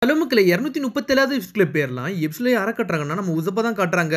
அளவுக்குல 237வது எபிசோட்ல பேர்லாம் எபிசோட்ல யார காட்டுறாங்கன்னா நம்ம உசப்ப தான் காட்டுறாங்க.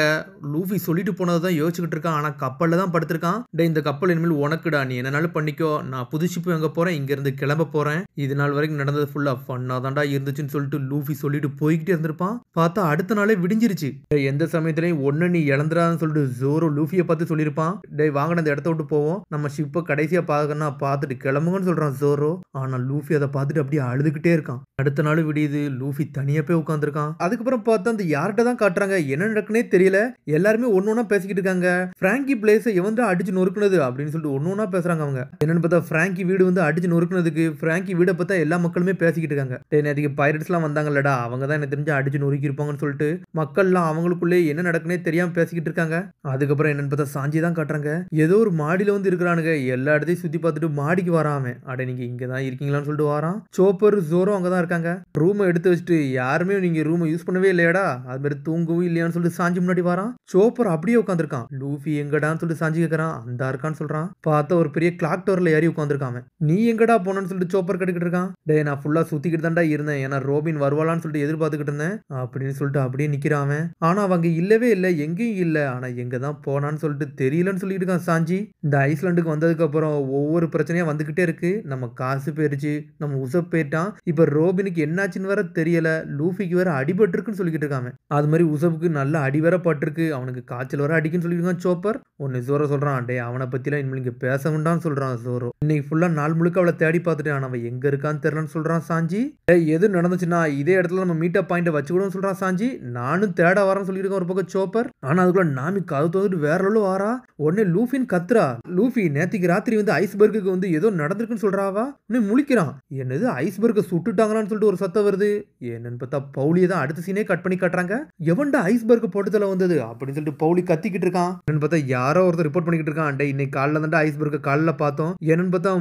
லூஃபி சொல்லிட்டு போனது தான் யோசிச்சுக்கிட்டு இருக்கான். ஆனா கப்பல்ல தான் படுத்திருக்கான். டேய் இந்த கப்பல் இனிமேல் உனக்குடா, நீ என்னனாலும் பண்ணிக்கோ. நான் புது ஷிப் வாங்க போறேன், இங்க இருந்து கிளம்ப போறேன். இது நாள் வரைக்கும் நடந்தது ஃபுல்லா ஃபன்னா தான்டா இருந்துச்சுன்னு சொல்லிட்டு லூஃபி சொல்லிட்டு போய்கிட்டே இருந்திருப்பான். பார்த்தா அடுத்த நாளே விடிஞ்சிருச்சு. எந்த சமயத்திலையும் ஒன்னு நீ இழந்துடான்னு சொல்லிட்டு ஜோரோ லூஃபியை பார்த்து சொல்லியிருப்பான். டேய் வாங்க இந்த இடத்த விட்டு போவோம், நம்ம ஷிப்பை கடைசியா பார்க்கணும்னா பார்த்துட்டு கிளம்புங்கன்னு சொல்றான் ஜோரோ. ஆனா லூஃபி அதை பார்த்துட்டு அப்படியே அழுதுகிட்டே இருக்கான். அடுத்த நாள் விடியுது. லூஃபி தனியா போய் உட்காந்துருக்கான். அதுக்கப்புறம் பார்த்தா அந்த யார்கிட்ட தான் காட்டுறாங்க, என்ன நடக்குனே தெரியல. எல்லாருமே ஒன்னொன்னா பேசிக்கிட்டு இருக்காங்க. பிராங்கி பிளேஸை எவன்டா அடிச்சு நொறுக்குனது அப்படின்னு சொல்லிட்டு ஒன்னொன்னா பேசுறாங்க. அவங்க என்னன்னு பார்த்தா பிராங்கி வீடு வந்து அடிச்சு நொறுக்குனதுக்கு பிராங்கி வீடை பார்த்தா எல்லா மக்களுமே பேசிக்கிட்டு இருக்காங்க. நேற்றுக்கு பைரட்ஸ் எல்லாம் வந்தாங்கல்லடா, அவங்க தான் எனக்கு தெரிஞ்சு அடிச்சு நொறுக்கி இருப்பாங்கன்னு சொல்லிட்டு மக்கள்லாம் அவங்களுக்குள்ளே என்ன நடக்குனே தெரியாம பேசிக்கிட்டு இருக்காங்க. அதுக்கப்புறம் என்னன்னு பார்த்தா சாஞ்சி தான் காட்டுறாங்க. ஏதோ ஒரு மாடியில வந்து இருக்கிறானுங்க. எல்லா இடத்தையும் சுத்தி பார்த்துட்டு மாடிக்கு வராம, அட நீங்க இங்கதான் இருக்கீங்களான்னு சொல்லிட்டு வரான். சோப்பர் ஜோரோ அங்கதான் இருக்காங்க. ரூமை எடுத்து வச்சுட்டு யாருமே நீங்க ரூமை யூஸ் பண்ணவே இல்லையாடா, அது மாதிரி தூங்கவும் இல்லையான்னு சொல்லிட்டு சாஞ்சி முன்னாடி வரான். சோப்பர் அப்படியே உட்காந்துருக்கான். லூஃபி எங்கடான்னு சொல்லிட்டு சாஞ்சி கேட்கறான். அந்த இருக்கான்னு சொல்றான். பார்த்தா ஒரு பெரிய கிளாக் டவர்ல ஏறி உட்காந்துருக்காங்க. நீ எங்கடா போனன்னு சொல்லிட்டு சோப்பர் கட்டிக்கிட்டு இருக்கான். டே நான் ஃபுல்லா சுத்திக்கிட்டு தான்டா இருந்தேன், ஏன்னா ரோபின் வருவாளான்னு சொல்லிட்டு எதிர்பார்த்துக்கிட்டு இருந்தேன் அப்படின்னு சொல்லிட்டு அப்படியே நிக்கிறான். ஆனா அவங்க இல்லவே இல்லை, எங்கேயும் இல்லை. ஆனா எங்க தான் போனான்னு சொல்லிட்டு தெரியலன்னு சொல்லிட்டு இருக்கான் சாஞ்சி. இந்த ஐஸ்லாண்டுக்கு வந்ததுக்கு அப்புறம் ஒவ்வொரு பிரச்சனையா வந்துகிட்டே இருக்கு. நம்ம காசு போயிருச்சு, நம்ம உசப் போயிட்டான், இப்ப ரோபினுக்கு என்னாச்சுன்னு வேற தெரியல, லூஃபிக்கு வேற அடிபட்டு இருக்குன்னு சொல்லிக்கிட்டு இருக்காங்க. அது மாதிரி உசப்புக்கு நல்ல அடி வேற பட்டிருக்கு, அவனுக்கு காய்ச்சல் வர அடிக்குன்னு சொல்லியிருக்கான் சோப்பர். ஒன்னு ஜோரோ சொல்றான், டே அவனை பத்திலாம் இனிமேல் இங்க பேச வேண்டாம்னு சொல்றான் ஜோரோ. இன்னைக்கு ஃபுல்லா நாள் முழுக்க அவளை தேடி பார்த்துட்டேன், அவன் எங்க இருக்கான்னு தெரியலன்னு சொல்றான் சாஞ்சி. டே எது நடந்துச்சுன்னா இதே இடத்துல நம்ம மீட்டப் பாயிண்ட் வச்சுக்கூடன்னு சொல்றான் சாஞ்சி. நானும் தேட வரேன்னு சொல்லியிருக்கேன் ஒரு பக்கம் சோப்பர். ஆனா அதுக்குள்ள நாமி கது தோந்துட்டு வேற லெவலில் வாரா. உடனே லூஃபின்னு கத்துறா. லூஃபி நேத்திக்கு ராத்திரி வந்து ஐஸ்பர்க்கு வந்து ஏதோ நடந்திருக்குன்னு சொல்றாவா. இன்னும் முழிக்கிறான். என்னது ஐஸ்பர்க்கை சுட்டுட்டாங்களான்னு சொல்லிட்டு ஒரு சத்தம் வருது. என்னன்னு பார்த்தா பவுலியை தான் அடுத்த சீனே கட் பண்ணி காட்டுறாங்க. எவன்டா ஐஸ்பர்க் போட்டதுல வந்தது அப்படின்னு சொல்லிட்டு பவுலி கத்திக்கிட்டு இருக்கான். என்னன்னு பார்த்தா யாரோ ஒருத்தர் ரிப்போர்ட் பண்ணிக்கிட்டு இருக்கான். டே இன்னைக்கு காலைல தான்டா ஐஸ்பர்க் காலைல பார்த்தோம். என்னன்னு பார்த்தா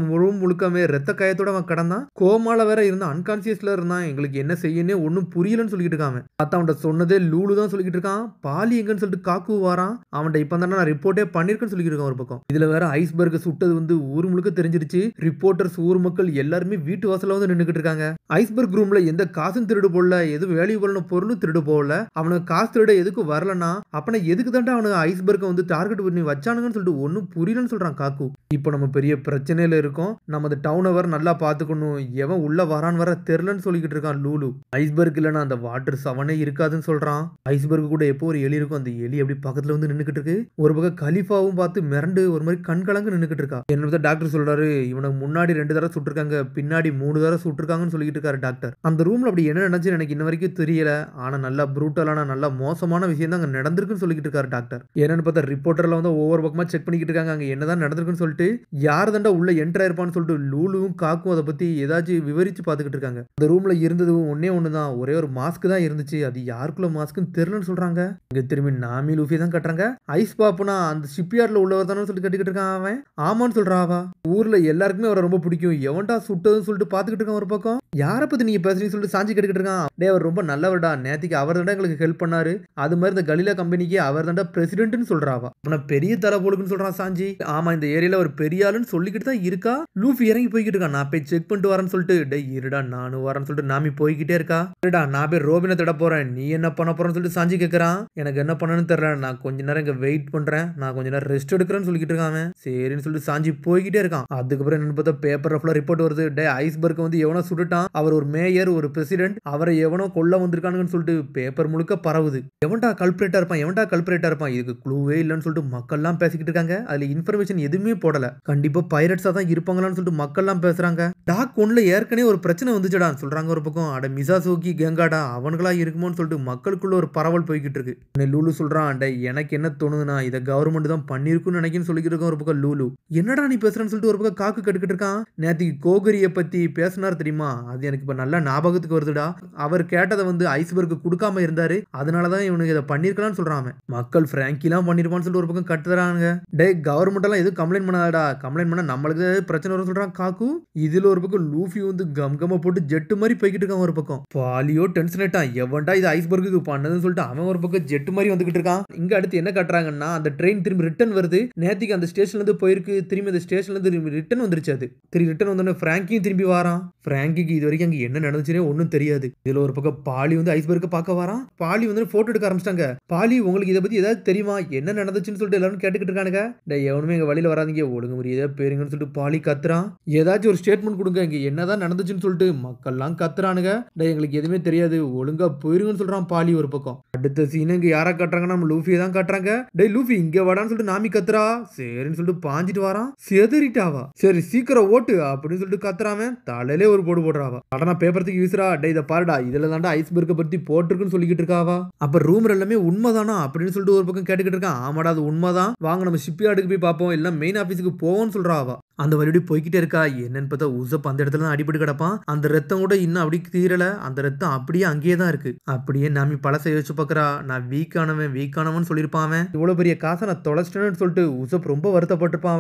முழுக்கமே ரத்த காயத்தோட அவன் கடந்தான். கோமால வேற இருந்தான், அன்கான்சியஸ்ல இருந்தான். எங்களுக்கு என்ன செய்யனே ஒன்னும் புரியலன்னு சொல்லிட்டு இருக்காங்க. பார்த்தா அவன்கிட்ட சொன்னதே லூலு தான் சொல்லிட்டு இருக்கான். பாலி எங்கன்னு சொல்லிட்டு காக்கு வாரான். அவன்கிட்ட இப்ப தானே நான் ரிப்போர்ட்டே பண்ணிருக்கேன்னு சொல்லிட்டு இருக்கான் ஒரு பக்கம். இதுல வேற ஐஸ்பர்க் சுட்டது வந்து ஊர் முழுக்க தெரிஞ்சிருச்சு. ரிப்போர்ட்டர்ஸ் ஊர் மக்கள் எல்லாருமே வீட்டு வாசல்ல வந்து நின்னுக்கிட்டு இருக்காங்க. ஐஸ்பர்க் ரூம்ல எந்த காசும் திருடு போடல, எதுவும் வேல்யூபிளான பொருளும் திருடு போகல. அவனுக்கு காசு திருட எதுக்கு வரலன்னா அப்பனா எதுக்கு தாண்டா அவனுக்கு ஐஸ்பர்க்கை வந்து டார்கெட் பண்ணி வச்சானுங்கன்னு சொல்லிட்டு ஒன்னும் புரியலன்னு சொல்றான் காக்கு. இப்போ நம்ம பெரிய பிரச்சனையில இருக்கோம், நம்ம அந்த டவுனை வர நல்லா பாத்துக்கணும், எவன் உள்ள வரான்னு வர தெரியலன்னு சொல்லிக்கிட்டு இருக்கான் லூலு. ஐஸ்பர்க் இல்லைன்னா அந்த வாட்டர் சவனே இருக்காதுன்னு சொல்றான். ஐஸ்பர்க் கூட எப்போ ஒரு எலி இருக்கும், அந்த எலி அப்படி பக்கத்துல வந்து நின்னுக்கிட்டு இருக்கு. ஒரு பக்கம் கலிஃபாவும் பார்த்து மிரண்டு ஒரு மாதிரி கண்கலங்க நின்னுக்கிட்டு இருக்கா. என்ன டாக்டர் சொல்றாரு, இவனுக்கு முன்னாடி 2 தடவை சுட்டிருக்காங்க, பின்னாடி 3 தடவை சுட்டிருக்காங்கன்னு சொல்லிட்டு இருக்காரு டாக்டர். அந்த ரூம்ல அப்படி என்ன நடந்துச்சு எனக்கு இன்ன வரைக்கும் தெரியல. ஆனா நல்லா ப்ரூட்டலான நல்ல மோசமான விஷயம் தான் அங்க நடந்திருக்குன்னு சொல்லிட்டு இருக்காரு டாக்டர். என்னன்னு பார்த்தா ரிப்போர்ட்டர்ல வந்து ஒவ்வொரு பக்கமா செக் பண்ணிக்கிட்டு இருக்காங்க, அங்க என்னதான் நடந்திருக்குன்னு சொல்லிட்டு. யார் தாண்டா உள்ள என்டர் ஆயிருப்பான்னு சொல்லிட்டு லூலுவும் காக்கும் அதை பத்தி ஏதாச்சும் விவரிச்சு பார்த்துக்கிட்டு இருக்காங்க. அந்த ரூம்ல இருந்தது ஒன்னே ஒண்ணுதான், ஒரே ஒரு மாஸ்க் தான் இருந்துச்சு. அது யாருக்குள்ள மாஸ்க்னு தெரியலன்னு சொல்றாங்க. இங்க திரும்பி நாமி லூஃபி தான் கட்டுறாங்க. ஐஸ் பாப்புனா அந்த ஷிப்யார்ட்ல உள்ளவர் தானே சொல்லிட்டு கட்டிக்கிட்டு இருக்கான் அவன். ஆமான்னு சொல்றாவா. ஊர்ல எல்லாருக்குமே அவரை ரொம்ப பிடிக்கும், எவன்டா சுட்டதுன்னு சொல்லிட்டு பாத்துக்கிட்டு இருக்கான் ஒரு பக்கம். யாரை பத்தி நீங்க பேசுறீங்கன்னு சொல்லிட்டு சாஞ்சி கட்டிக்கிட்டு இருக்கான். டே அவர் ரொம்ப நல்லவர்டா, நேத்திக்கு அவர் தாண்டா எங்களுக்கு ஹெல்ப் பண்ணாரு, அது மாதிரி இந்த கலிலா கம்பெனிக்கு அவர் தாண்டா பிரசிடென்ட்னு சொல்றாவா. ஆனா பெரிய தலை போலுக்குன்னு சொல்றான் சாஞ்சி. ஆமா இந்த ஏரியால ஒரு பெரிய ஆளுன்னு சொல்லிக்கிட்டு தான் இருக்கா. லூஃபி இறங்கி போய்கிட்டு இருக்கான். நான் போய் செக் பண்ணிட்டு வரேன்னு சொல்லிட்டு. டே இருடா நானும் வரேன்னு சொல்லிட்டு நாமி போய்கிட்டே இருக்கா. இருடா நான் போய் ரோபினை தேட போறேன், நீ என்ன பண்ண போறேன்னு சொல்லிட்டு சாஞ்சி கேட்கறான். எனக்கு என்ன பண்ணணும்னு தெரியல, நான் கொஞ்ச நேரம் இங்க வெயிட் பண்றேன், நான் கொஞ்ச நேரம் ரெஸ்ட் எடுக்கிறேன்னு சொல்லிக்கிட்டு இருக்கான். சரின்னு சொல்லிட்டு சாஞ்சி போய்கிட்டே இருக்கான். அதுக்கப்புறம் என்னன்னு பார்த்தா பேப்பர் ஃபுல்லா ரிப்போர்ட் வருது. டே ஐஸ்பர்க் வந்து எவனோ சுட்டுட்டான், அவர் ஒரு மேயர் ஒரு பிரசிடென்ட், அவரை எவனோ கொல்ல வந்திருக்கானுங்கன்னு சொல்லிட்டு பேப்பர் முழுக்க பரவுது. எவன்டா கல்பிரேட்டா இருப்பான், எவன்டா கல்பிரேட்டா இருப்பான், இதுக்கு க்ளூவே இல்லைன்னு சொல்லிட்டு மக்கள்லாம் பேசிக்கிட்டு இருக்காங்க. அதுல இன்ஃபர்மேஷன் எதுவுமே போடல, கண்டிப்பா பைரட்ஸா தான் இருப்பாங்களான்னு சொல்லிட்டு மக்கள்லாம் பேசுறாங்க. டாக் ஒன்ல ஏற்கனவே ஒரு பிரச்சனை வந்துச்சுடா சொல்றாங்க ஒரு பக்கம். அட மிசாசோகி கெங்காடா அவனுங்களா இருக்குமோன்னு சொல்லிட்டு மக்களுக்குள்ள ஒரு பரவல் போய்கிட்டு இருக்கு. லூலு சொல்றான், டே எனக்கு என்ன தோணுதுன்னா இதை கவர்மெண்ட் தான் பண்ணிருக்குன்னு நினைக்கிறேன்னு சொல்லிக்கிட்டு இருக்கோம் ஒரு பக்கம் லூலு. என்னடா நீ பேசுறேன்னு சொல்லிட்டு ஒரு பக்கம் காக்கு கட்டுக்கிட்டு இருக்கான். நேத்திக்கு கோகரியை பத்தி பேசினார் தெரியுமா, அது எனக்கு இப்ப நல்லா ஞாபகத்துக்கு வருதுடா. அவர் கேட்டதை வந்து ஐஸ்பர்க் கொடுக்காம இருந்தாரு, அதனாலதான் இவனுக்கு இதை பண்ணிருக்கலாம்னு சொல்றான். மக்கள் பிராங்கிலாம் பண்ணிருப்பான்னு சொல்லிட்டு ஒரு பக்கம் கட்டுறாங்க. டே கவர்மெண்ட் எல்லாம் எதுவும் கம்ப்ளைண்ட் பண்ணாதடா, கம்ப்ளைண்ட் பண்ணா நம்மளுக்கு பிரச்சனை வரும் சொல்றான் காக்கு. இதுல ஒரு பக்கம் லூஃபி வந்து கம்கம போட்டு ஜெட்டு மாதிரி போய்கிட்டு இருக்கான் ஒரு பக்கம். பாலியோ டென்ஷன் ஆயிட்டான், எவன்டா இது ஐஸ்பர்க்கு பண்ணதுன்னு சொல்லிட்டு அவன் ஒரு பக்கம் ஜெட்டு மாதிரி வந்துகிட்டு இருக்கான். இங்க அடுத்து என்ன காட்டுறாங்கன்னா அந்த ட்ரெயின் திரும்பி ரிட்டர்ன் வருது. நேத்திக்கு அந்த ஸ்டேஷன்ல இருந்து போயிருக்கு, திரும்பி அந்த ஸ்டேஷன்ல இருந்து ரிட்டர்ன் வந்துருச்சு. அது திரும்பி ரிட்டர்ன் வந்தோடனே பிராங்கியும் திரும்பி வாரான். பிராங்கிக்கு இது வரைக்கும் அங்க என்ன நடந்துச்சுனே ஒன்னும் தெரியாது. இதுல ஒரு பக்கம் பாலி வந்து ஐஸ்பர்க்க பார்க்க வரான். பாலி வந்து போட்டோ எடுக்க ஆரம்பிச்சிட்டாங்க. பாலி உங்களுக்கு இதை பத்தி ஏதாவது தெரியுமா, என்ன நடந்துச்சுன்னு சொல்லிட்டு எல்லாரும் கேட்டுக்கிட்டு இருக்கானுங்க. எவனுமே எங்க வழியில வராதீங்க, ஒழுங்கு முறையதா பேருங்கன்னு சொல்லிட்டு பாலி கத்துறான். ஏதாச்சும் ஒரு ஸ்டேட்மெண்ட் கொடுங்க, இங்க என்னதான் நடந்துச்சுன்னு சொல்லிட்டு மக்கள்லாம் கத்துறானுங்க. எங்களுக்கு எதுவுமே தெரியாது, ஒழுங்கா போயிருங்கன்னு சொல்றான் பாலி ஒரு பக்கம். அடுத்த சீன் இங்க யாரா காட்டுறாங்க, நம்ம லூஃபியை தான் காட்டுறாங்க. லூஃபி இங்க வாடான்னு சொல்லிட்டு நாமி கத்துறா. சரின்னு சொல்லிட்டு பாஞ்சிட்டு வரான். செதறிட்டாவா, சரி சீக்கிரம் ஓட்டு அப்படின்னு சொல்லிட்டு கத்துறாம தலையிலே ஒரு போடு போடுறாவா. அடனா பேப்பரத்துக்கு வீசுறா. இதை பாருடா, இதுல தாண்டா ஐஸ்பர்க்கை பத்தி போட்டிருக்குன்னு சொல்லிக்கிட்டு இருக்காவா. அப்ப ரூமர் எல்லாமே உண்மைதானா அப்படின்னு சொல்லிட்டு ஒரு பக்கம் கேட்டுக்கிட்டு இருக்கான். ஆமாடா அது உண்மைதான், வாங்க நம்ம ஷிப்யார்டுக்கு போய் பார்ப்போம், இல்ல மெயின் ஆபீஸுக்கு போவோம்னு சொல்றாவா. அந்த வழியோட போய்கிட்டே இருக்கா. என்னன்னு பார்த்தா உசப் அந்த இடத்துல தான் அடிபட்டு கிடப்பான். அந்த ரத்தம் கூட இன்னும் அப்படி தீரல, அந்த ரத்தம் அப்படியே அங்கேயே தான் இருக்கு. அப்படியே நாமி பழசை யோசிச்சு பாக்குறா. நான் வீக்கானவன் சொல்லியிருப்பான். இவ்வளவு பெரிய காசை நான் தொலைச்சிட்டேன்னு சொல்லிட்டு உசப் ரொம்ப வருத்தப்பட்டிருப்பான்.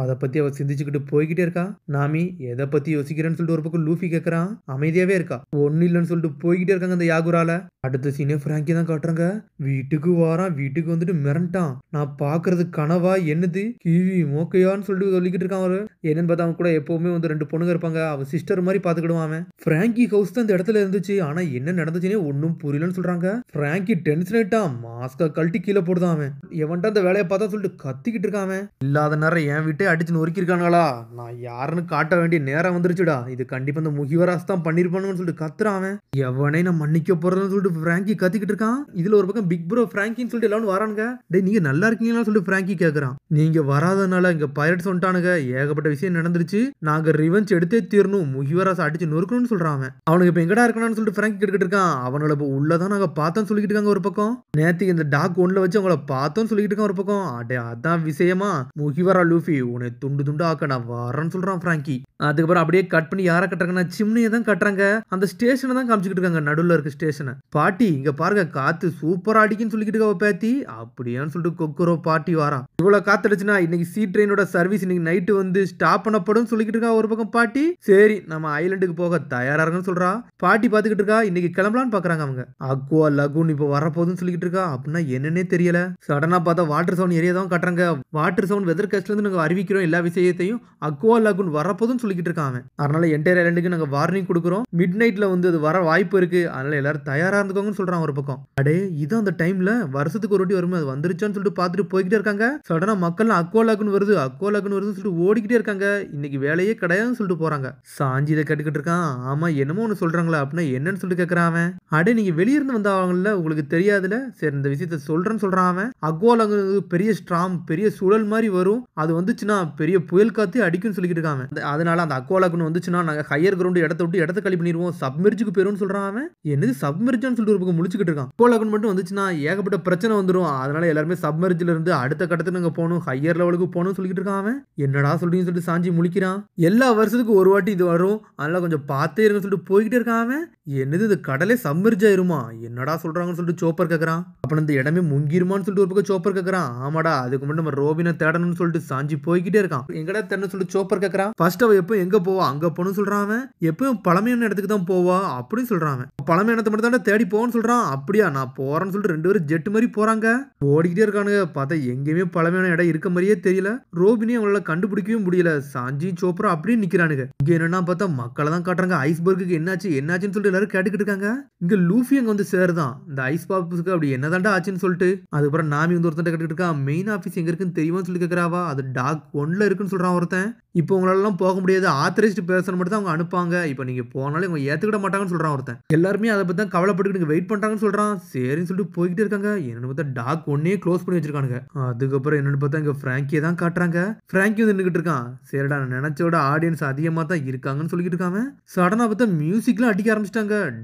அதை பத்தி அவ சிந்திச்சுக்கிட்டு போய்கிட்டே இருக்கா. நாமி எதை பத்தி யோசிக்கிறேன்னு சொல்லிட்டு ஒரு பக்கம் லூஃபி கேட்கறான். அமைதியாவே இருக்கா. ஒன்னும் இல்லைன்னு சொல்லிட்டு போய்கிட்டே இருக்காங்க அந்த யாகுரால. அடுத்த சீனே பிராங்கி தான் காட்டுறாங்க. வீட்டுக்கு வாரான். வீட்டுக்கு வந்துட்டு மிரண்டான். நான் பாக்குறது கனவா என்னது கிவி மோக்கையான்னு சொல்லிட்டு சொல்லிக்கிட்டு இருக்கான். அவரு என்னன்னு பார்த்தா அவன் கூட எப்பவுமே வந்து 2 பொண்ணுங்க இருப்பாங்க. அவ சிஸ்டர் மாதிரி பாத்துக்கிடுவான். பிராங்கி ஹவுஸ் தான் இந்த இடத்துல இருந்துச்சு. ஆனா என்ன நடந்துச்சுன்னே ஒன்னும் புரியலன்னு சொல்றாங்க. பிராங்கி டென்ஷன் ஆயிட்டான். மாஸ்க கழட்டி கீழே போடுதான். அவன் எவன்டா அந்த வேலையை பார்த்தா சொல்லிட்டு கத்திக்கிட்டு இருக்கான். இல்லாத நேரம் என் வீட்டை அடிச்சு நொறுக்கி இருக்காங்களா, நான் யாருன்னு காட்ட வேண்டிய நேரம் வந்துருச்சுடா, இது கண்டிப்பா இந்த முகிவராஸ் தான் பண்ணிருப்பானு சொல்லிட்டு கத்துறான். எவனே நான் மன்னிக்க போறதுன்னு சொல்லிட்டு பிராங்கி கத்திக்கிட்டு இருக்கான். இதுல ஒரு பக்கம் பிக் ப்ரோ பிராங்கின்னு சொல்லிட்டு எல்லாரும் வரானுங்க. டேய் நீங்க நல்லா இருக்கீங்களா சொல்லிட்டு பிராங்கி கேக்குறான். நீங்க வராதனால இங்க பைரட்ஸ் வந்துட்டானுங்க, ஏகப்பட்ட விஷயம் நடந்துருச்சு, நாங்க ரிவெஞ்ச் எடுத்தே தீரணும், முகிவராஸ் அடிச்சு நொறுக்கணும்னு சொல்றான். அவனுக்கு இப்ப எங்கடா இருக்கானு சொல்லிட்டு பிராங்கி கேட்டுக்கிட்டு இருக்கான். அவனோட இப்ப உள்ளதான் நாங்க பார்த்தோம் சொல்லிக்கிட்டு இருக்காங்க ஒரு பக்கம். நேத்து இந்த டாக் ஒன்ல வச்சு அவங்கள பார்த்தோம் சொல்லிக்கிட்டு இருக்கான் ஒரு பக்கம். அடே அதான் விஷயமா, முகிவரா லூஃபி உன்னை துண்டு துண்டு ஆக்க நான் வரேன்னு சொல்றான் பிராங்கி. அதுக்கப்புறம் அப்படியே கட் பண்ணி யாரை கட்டுறாங்கன்னா சிம்னியை தான் கட்டுறாங்க. அந்த ஸ்டேஷனை தான் காமிச்சுக்கிட்டு இருக்காங்க, நடுவில் இருக்க ஸ்டேஷனை. பாட்டி இங்க பாருங்க காத்து சூப்பரா அடிக்குன்னு சொல்லிக்கிட்டு இருக்க பேத்தி. அப்படியான்னு சொல்லிட்டு கொக்குரோ பாட்டி வாரா. இவ்வளவு காத்தடிச்சுன்னா இன்னைக்கு சி ட்ரெயினோட சர்வீஸ் இன்னைக்கு நைட்டு வந்து ஸ்டாப் பண்ணப்படும் சொல்லிக்கிட்டு இருக்கா ஒரு பக்கம் பாட்டி. சரி நம்ம ஐலண்டுக்கு போக தயாரா இருக்குன்னு சொல்றா. பாட்டி பாத்துக்கிட்டு இருக்கா. இன்னைக்கு கிளம்பலான்னு பாக்குறாங்க அவங்க. அக்வா லகுன் இப்ப வரப்போகுதுன்னு சொல்லிக்கிட்டு இருக்கா. அப்படின்னா என்னன்னே தெரியல. சடனா பார்த்தா வாட்டர் சவுண்ட் ஏரியா தான் காட்டுறாங்க. வாட்டர் சவுண்ட் வெதர் கேஸ்ட்ல இருந்து நாங்க அறிவிக்கிறோம் எல்லா விஷயத்தையும். அக்வா லகுன் வரப்போதுன்னு சொல்லிக்கிட்டு இருக்காங்க. அதனால என்டையர் ஐலண்டுக்கு நாங்க வார்னிங் கொடுக்குறோம், மிட் நைட்ல வந்து அது வர வாய்ப்பு இருக்கு, அதனால எல்லாரும் தயாரா இருந்துக்கோங்கன்னு சொல்றான் ஒரு பக்கம். அடே இது அந்த டைம்ல வருஷத்துக்கு ஒரு வாட்டி வருமே, அது வந்துருச்சான்னு சொல்லிட்டு பாத்துட்டு போய்கிட்டே இருக்காங்க. சடனா மக்கள் அக்வா லகுன் வருது வருதுன்னு சொல்லிட்டு ஓடிக்கிட்டே இருக்காங்க. இன்னைக்கு வேலையே கிடையாதுன்னு சொல்லிட்டு போறாங்க. சாஞ்சி இதை கேட்டுக்கிட்டு இருக்கான். ஆமா என்னமோ ஒண்ணு சொல்றாங்களா அப்படின்னா என்னன்னு சொல்லிட்டு கேட்கறான். அடே நீங்க வெளியிருந்து வந்தவங்கல்ல, உங்களுக்கு தெரியாதுல, சரி இந்த விஷயத்த சொல்றேன்னு சொல்றான். அக்வா லகுன் பெரிய ஸ்ட்ராம், பெரிய சுழல் மாதிரி வரும், அது வந்துச்சுன்னா பெரிய புயல் காத்து அடிக்கும்னு சொல்லிக்கிட்டு இருக்காங்க. அதனால அந்த அக்வா லகுன் வந்துச்சுன்னா நாங்க ஹையர் கிரவுண்ட் இடத்த விட்டு இடத்த காலி பண்ணிடுவோம், சப்மெர்ஜுக்கு போயிரும்னு சொல்றான். என்னது சப்மெர்ஜ்னு சொல்லிட்டு ஒரு பக்கம் முழிச்சுக்கிட்டு இருக்கான். அக்வா லகுன் மட்டும் வந்துச்சுன்னா ஏகப்பட்ட பிரச்சனை வந்துடும், அதனால எல்லாருமே சப்மெர்ஜ்ல இருந்து அடுத்த கட்டத்துக்கு நாங்க போகணும், ஹையர் லெவலுக்கு போகணும்னு சொல்லிக்கிட்டு இருக்கான். என்னடா சொல்றீங்கன்னு சொல்லிட்டு சாஞ்சி முழிக்கிறான். எல்லா வருஷத்துக்கு ஒரு வாட்டி இது வரும், அதனால கொஞ்சம் பார்த்தே இருங்கன்னு சொல்லிட்டு போய்கிட்டே இருக்கான். என்னது இது கடலே சப்மெர்ஜ் ஆயிருமா, என்னடா சொல்றாங்கன்னு சொல்லிட்டு சோப்பர் கேட்கறான். அப்புறம் இந்த இடமே முங்கிருமான்னு சொல்லிட்டு ஒரு பக்கம் சோப்பர் கேட்கறான். ஆமாடா அதுக்கு மட்டும் நம்ம ரோபினை தேடணும்னு சொல்லிட்டு சாஞ்சி போய்கிட்டே இருக்கான். எங்கடா தேடணும்னு சொல்லிட்டு சோப்பர் கேட்கறான். ஃபர்ஸ்ட் அவ எப்போ எங்க போவா, அங்க போகணும்னு சொல்றான். எப்பவும் பழமையான இடத்துக்கு தான் போவா அப்படின்னு சொல்றான். பழமையானத்தை மட்டும் தான் தேடி போவான்னு சொல்றான். அப்படியா நான் போறேன்னு சொல்லிட்டு 2 பேரும் ஜெட் மாதிரி போறாங்க. ஓடிக்கிட்டே இருக்கானுங்க. பார்த்தா எங்கேயுமே பழமையான இடம் இருக்க மாதிரியே தெரியல. ரோபினி அவங்களால கண்டுபிடிக்கவே முடியல. சாஞ்சி சோப்பரா அப்படியே நிக்கிறானுங்க. இங்க என்னன்னா பார்த்தா மக்களை தான் காட்டுறாங்க. ஐஸ்பர்க்கு என்னாச்சுன்னு சொல்லிட்டு எல்லாரும் கேட்டுக்கிட்டு இருக்காங்க. இங்க லூஃபி அங்க வந்து சேருதான் இந்த ஐஸ் பாப்புக்கு. அப்படி என்னதான்டா ஆச்சுன்னு சொல்லிட்டு அதுக்கப்புறம் நாமி வந்து ஒருத்தன் கேட்டுக்கிட்டு இருக்கா. மெயின் ஆபீஸ் எங்க இருக்குன்னு தெரியுமான்னு சொல்லி கேட்கறாவா. அது டாக் 1ல இருக்குன்னு சொல்றான் ஒருத்தன். இப்போ உங்களால போக முடியாது, ஆத்தரைஸ்டு பேர்சன் மட்டும் தான் அவங்க அனுப்பாங்க, இப்போ நீங்க போனாலும் இவங்க ஏத்துக்கிட மாட்டாங்கன்னு சொல்றான் ஒருத்தன். எல்லாருமே அதை பத்தி தான் கவலைப்பட்டு வெயிட் பண்றாங்கன்னு சொல்றான். சரின்னு சொல்லிட்டு போய்கிட்டே இருக்காங்க. என்னன்னு பார்த்தா டாக் 1 க்ளோஸ் பண்ணி வச்சிருக்கானுங்க. அதுக்கப்புறம் என்னன்னு பார்த்தா இங்க பிராங்கியை தான் காட்டுறாங்க. பிராங்கி வந்து நின்னுகிட்டு இருக்கான். சரிடா நினைச்சோட ஆடியன்ஸ் அதிகமா தான் இருக்காங்கன்னு சொல்லிட்டு இருக்காங்க. சடனா பார்த்தா மியூசிக்லாம் அடிக்க ஆரம்பிச்சிட்டாங்க.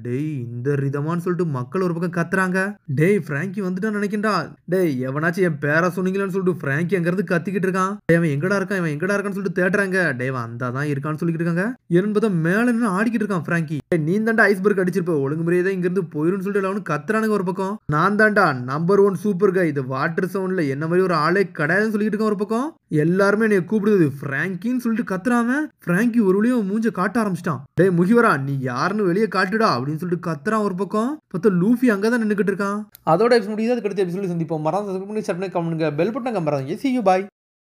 டேய் இந்த ரிதமான்னு சொல்லிட்டு மக்கள் ஒரு பக்கம் கத்துறாங்க. டேய் பிராங்கி வந்துட்டான்னு நினைக்கின்றா. டேய் எவனாச்சும் என் பேரை சொன்னீங்களான்னு சொல்லிட்டு பிராங்கி அங்கிருந்து கத்திக்கிட்டு இருக்கான். அவன் எங்கடா இருக்கான்னு சொல்லிட்டு தேடுறாங்க. டேய் அந்தாதான் இருக்கான்னு சொல்லிட்டு இருக்காங்க. என்னன்னு பார்த்தா மேல நின்று ஆடிக்கிட்டு இருக்கான் பிராங்கி. நீ தாண்டா ஐஸ்பர்க் அடிச்சிருப்ப, ஒழுங்கு முறையதான் இங்க இருந்து போயிருன்னு சொல்லிட்டு எல்லாரும் கத்துறானுங்க ஒரு பக்கம். நான் தாண்டா நம்பர் 1 சூப்பர் கை, இது வாட்டர் சவுண்ட்ல என்ன மாதிரி ஒரு ஆளே கிடையாதுன்னு சொல்லிட்டு இருக்கான் ஒரு பக்கம். எல்லாருமே என்னை கூப்பிடுது பிராங்கின்னு சொல்லிட்டு கத்துறாம. பிராங்கி ஒரு வழியும் மூஞ்ச காட்ட ஆரம்பிச்சிட்டான். டேய் முகிவரா நீ யாருன்னு வெளியே காட்டுடா அப்படின்னு சொல்லிட்டு கத்துறான் ஒரு பக்கம். பார்த்தா லூஃபி அங்கதான் நின்னுகிட்டு இருக்கான். அதோட முடியுது. அதுக்கு அடுத்த எபிசோட் சந்திப்போம். மறந்து சப்ஸ்கிரைப் பண்ணி கமெண்ட் பெல் பட்டன் கம்பறாங்க. See you bye.